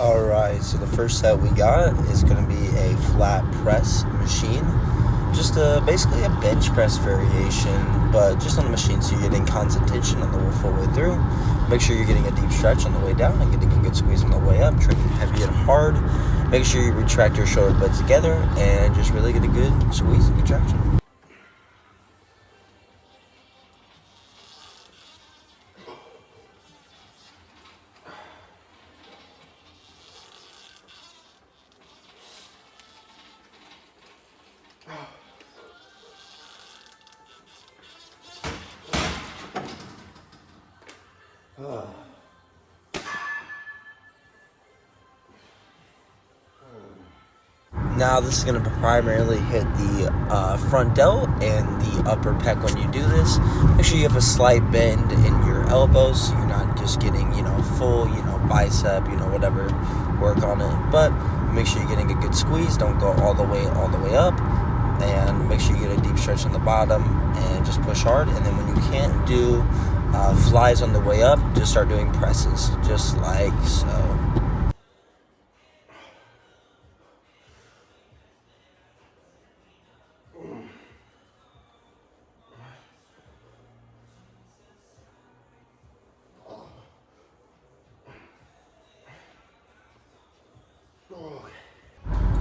Alright, so the first set we got is going to be a flat press machine. Just basically a bench press variation, but just on the machine, so you're getting concentration on the full way through. Make sure you're getting a deep stretch on the way down and getting a good squeeze on the way up, training heavy and hard. Make sure you retract your shoulder blades together and just really get a good squeeze and contraction. Now this is going to primarily hit the front delt and the upper pec when you do this. Make sure you have a slight bend in your elbows so you're not just getting, full, bicep, whatever, work on it. But make sure you're getting a good squeeze. Don't go all the way up. And make sure you get a deep stretch on the bottom and just push hard. And then when you can't do flies on the way up, just start doing presses, just like so.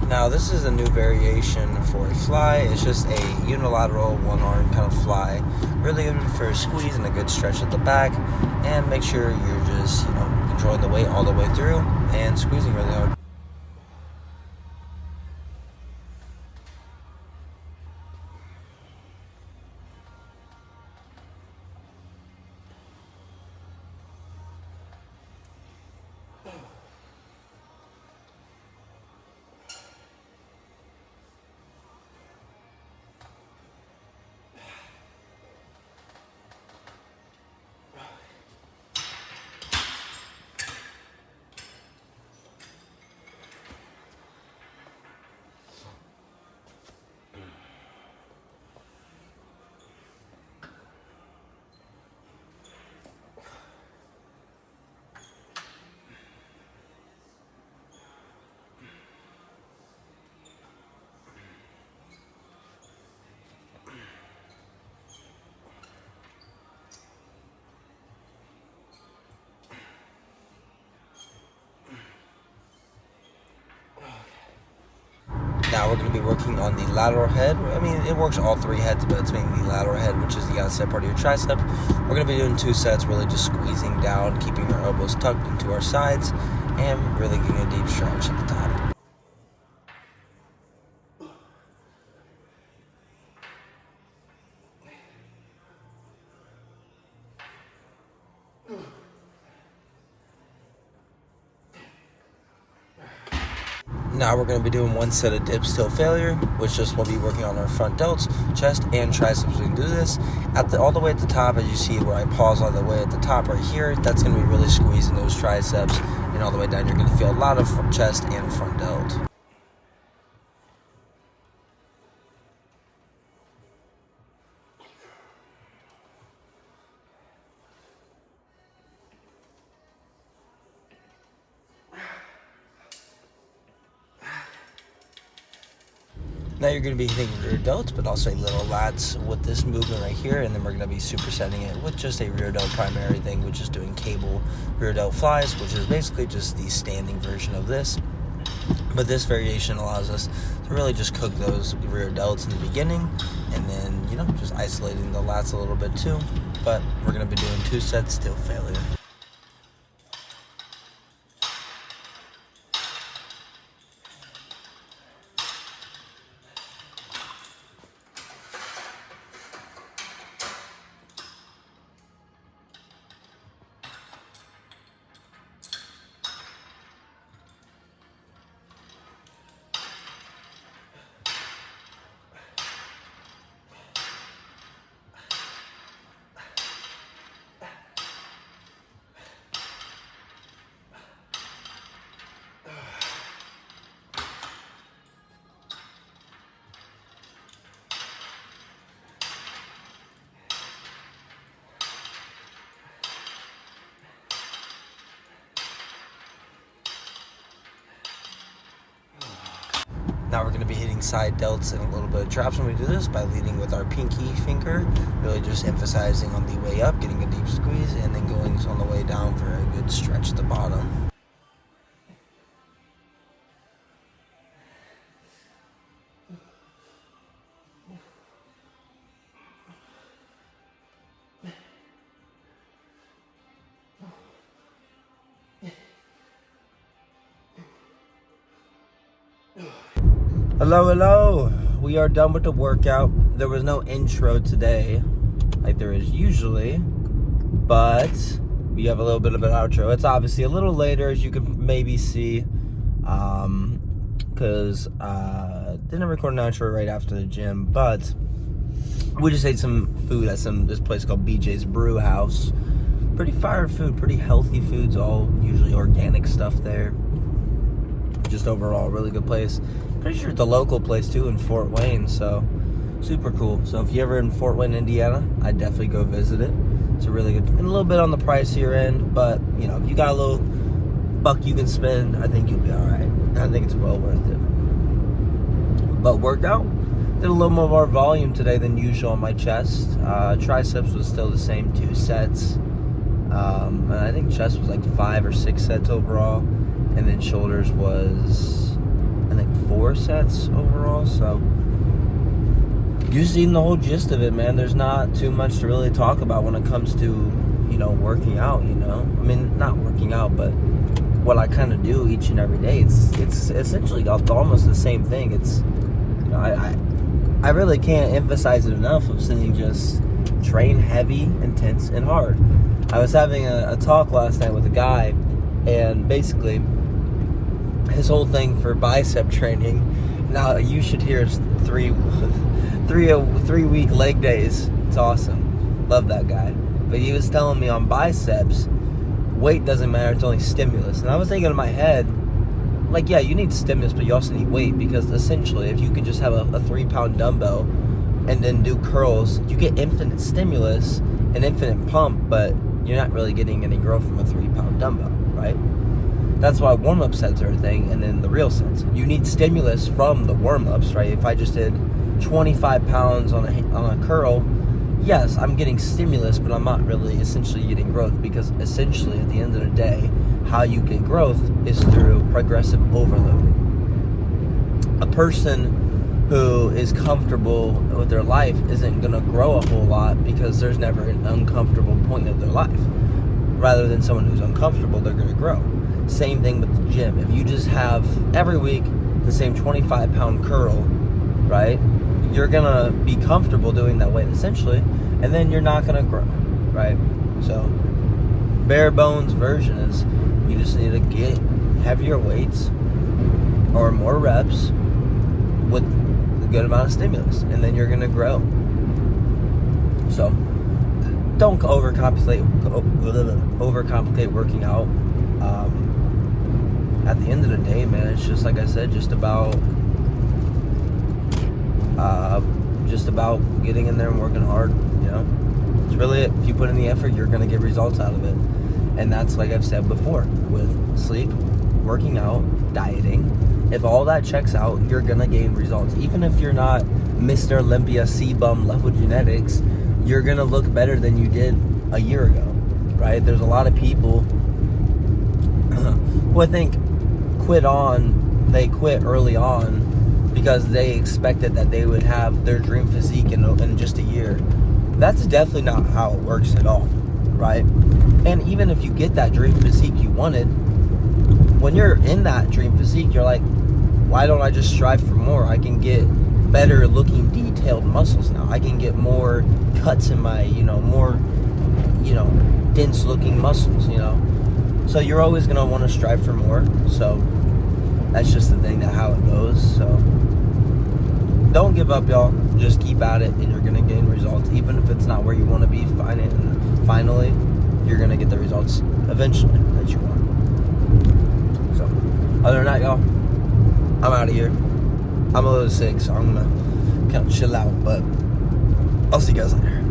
Now this is a new variation for a fly. It's just a unilateral one-arm kind of fly. Really good for a squeeze and a good stretch at the back. And make sure you're just, controlling the weight all the way through and squeezing really hard. Now we're going to be working on the lateral head. I mean, it works all three heads, but it's mainly the lateral head, which is the outside part of your tricep. We're going to be doing 2 sets, really just squeezing down, keeping our elbows tucked into our sides, and really getting a deep stretch at the top. Now we're going to be doing 1 set of dips till failure, which just will be working on our front delts, chest, and triceps. We can do this all the way at the top, as you see where I pause all the way at the top right here. That's going to be really squeezing those triceps, and all the way down you're going to feel a lot of chest and front delt. Now you're going to be hitting rear delts, but also a little lats with this movement right here, and then we're going to be supersetting it with just a rear delt primary thing, which is doing cable rear delt flies, which is basically just the standing version of this. But this variation allows us to really just cook those rear delts in the beginning, and then, just isolating the lats a little bit too. But we're going to be doing 2 sets till failure. Now we're going to be hitting side delts and a little bit of traps when we do this by leading with our pinky finger, really just emphasizing on the way up, getting a deep squeeze, and then going on the way down for a good stretch at the bottom. Hello. We are done with the workout. There was no intro today, like there is usually, but we have a little bit of an outro. It's obviously a little later, as you can maybe see, because didn't record an outro right after the gym, but we just ate some food at this place called BJ's Brew House. Pretty fire food, pretty healthy foods, all usually organic stuff there. Just overall, really good place. Pretty sure it's a local place too in Fort Wayne, so super cool. So if you're ever in Fort Wayne, Indiana, I'd definitely go visit it. It's a really good, and a little bit on the pricier end, but you know, if you got a little buck you can spend, I think you'll be all right. I think it's well worth it. But worked out. Did a little more volume today than usual on my chest. Triceps was still the same 2 sets. And I think chest was like 5 or 6 sets overall. And then shoulders was, I think, 4 sets overall. So you've seen the whole gist of it, man. There's not too much to really talk about when it comes to, you know, working out, you know. I mean, not working out, but what I kind of do each and every day. It's essentially almost the same thing. It's, you know, I really can't emphasize it enough of saying just train heavy, intense, and hard. I was having a talk last night with a guy, and basically his whole thing for bicep training, now you should hear his 3-week leg days. It's awesome. Love that guy. But he was telling me on biceps, weight doesn't matter, it's only stimulus. And I was thinking in my head, like, yeah, you need stimulus, but you also need weight, because essentially if you could just have a 3-pound dumbbell and then do curls, you get infinite stimulus and infinite pump, but you're not really getting any growth from a 3-pound dumbbell, right? That's why warm-up sets are a thing, and then the real sets. You need stimulus from the warm-ups, right? If I just did 25 pounds on a curl, yes, I'm getting stimulus, but I'm not really essentially getting growth, because essentially at the end of the day, how you get growth is through progressive overloading. A person who is comfortable with their life isn't going to grow a whole lot, because there's never an uncomfortable point of their life. Rather than someone who's uncomfortable, they're going to grow. Same thing with the gym. If you just have every week the same 25-pound curl, right, you're going to be comfortable doing that weight essentially, and then you're not going to grow, right? So bare bones version is you just need to get heavier weights or more reps with a good amount of stimulus, and then you're going to grow. So don't overcomplicate working out. At the end of the day, man, it's just like I said, just about getting in there and working hard. You know, it's really it. If you put in the effort, you're gonna get results out of it. And that's, like I've said before, with sleep, working out, dieting. If all that checks out, you're gonna gain results. Even if you're not Mr. Olympia C-bum level genetics, you're gonna look better than you did a year ago, right? There's a lot of people who I think they quit early on because they expected that they would have their dream physique in just a year. That's definitely not how it works at all, right? And even if you get that dream physique you wanted, when you're in that dream physique, you're like, why don't I just strive for more? I can get better looking detailed muscles now. I can get more cuts in my, more, dense looking muscles, So you're always going to want to strive for more. So that's just the thing, that how it goes. So don't give up, y'all. Just keep at it, and you're going to gain results. Even if it's not where you want to be, finally, you're going to get the results eventually that you want. So other than that, y'all, I'm out of here. I'm a little sick, so I'm going to kind of chill out, but I'll see you guys later.